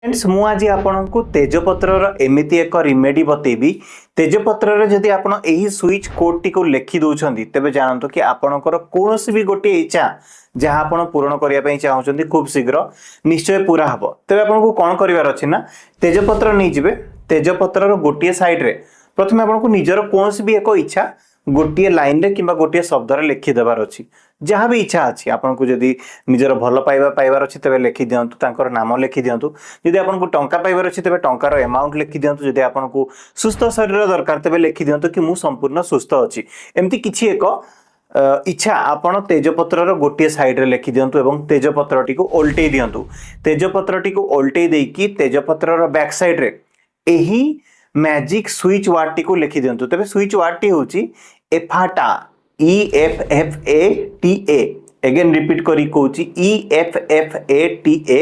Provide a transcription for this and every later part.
Friends मु आज आपको तेजपत्र एमती एक रिमेडी बतेबी। तेजपत्र जदि आप स्विच कोड टी लिखि दौरान तेज जानतु कि आपणकर कौन भी गोटे इच्छा जहाँ आप पूरण करने चाहते खूब शीघ्र निश्चय पूरा हम। तेज आपको कौन करार अच्छी ना तेजपत्र नहीं जाए। तेजपत्र गोटे सैड्रे प्रथम आपको निजर कौन भी एक इच्छा गोटे लाइन रे किंबा गोटे शब्द लिखिदेवार अच्छी। जहाँ भी इच्छा अच्छी आपको जदि निजर भल पाइबा पाइबार अच्छी तेज लिखि दिंतु तांकर नाम लिखि दिंतु। जदि आपको टंका पाइबार अच्छी तेज टंकार एमाउंट लिखि दिंतु। जदि आपको सुस्थ शरीर दरकार तेज लिखि दिंतु कि मु संपूर्ण सुस्थ अच्छी। एमती किछि एक इच्छा आपण तेजपत्र गोटे सैड्रे लिखि दिंतु एवं तेजपत्र टी ओल्टे दिंतु। तेजपत्र टी ओल्टे देकी तेजपत्र बैक सैड्रे एही मैजिक स्विच वार्ड टी को लिखि दिंतु। तेज स्विच वार्ड टी होची एफाटा EFFATA। अगेन रिपीट करी कहूची EFFATA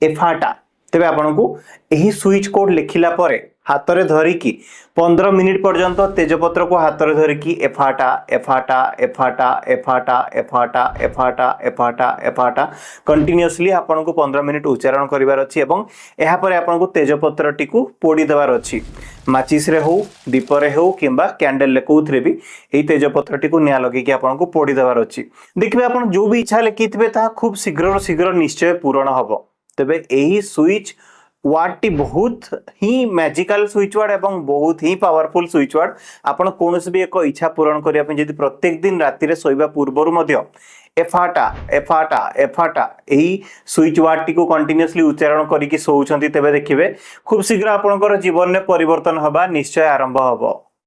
एफाटा। तेबे आपनको एही स्विच कोड लिखिला परे हातरे धरिकी 15 मिनिट पर्यंत तेजपत्र को हातरे धरिकी एफाटा एफाटा एफाटा एफाटा एफाटा एफाटा एफाटा एफाटा कंटिन्यूअसली आपनको 15 मिनिट उच्चारण करिवार अछि एवं एहा परे आपनको तेजपत्र टी को पोड़ी देवार अछि। माचिस रे हो दीप रे हो किंबा कैंडल ले कोथरे भी एही तेजपत्र टी को निया लगे कि आपनको पोड़ी देवार अछि। देखबे आपण जो भी इच्छा लिखितबे ता खूब शीघ्र निश्चय पूर्ण हबो। तबे एही स्विच वार्ड टी बहुत ही मैजिकल स्विच वार्ड एवं बहुत ही पावरफुल स्विच वार्ड। आपण कोनोस भी एक इच्छा पूर्ण करिया पे जदि प्रत्येक दिन राति रे सोइबा पूर्वरु मध्य एफाटा एफाटा एफाटा एही स्विच वार्ड टी को कंटिन्यूअसली उच्चारण करिकि सोउछंती तेबे देखिबे खूब शीघ्र आपनकर जीवन में परिवर्तन हबा निश्चय आरंभ हबो।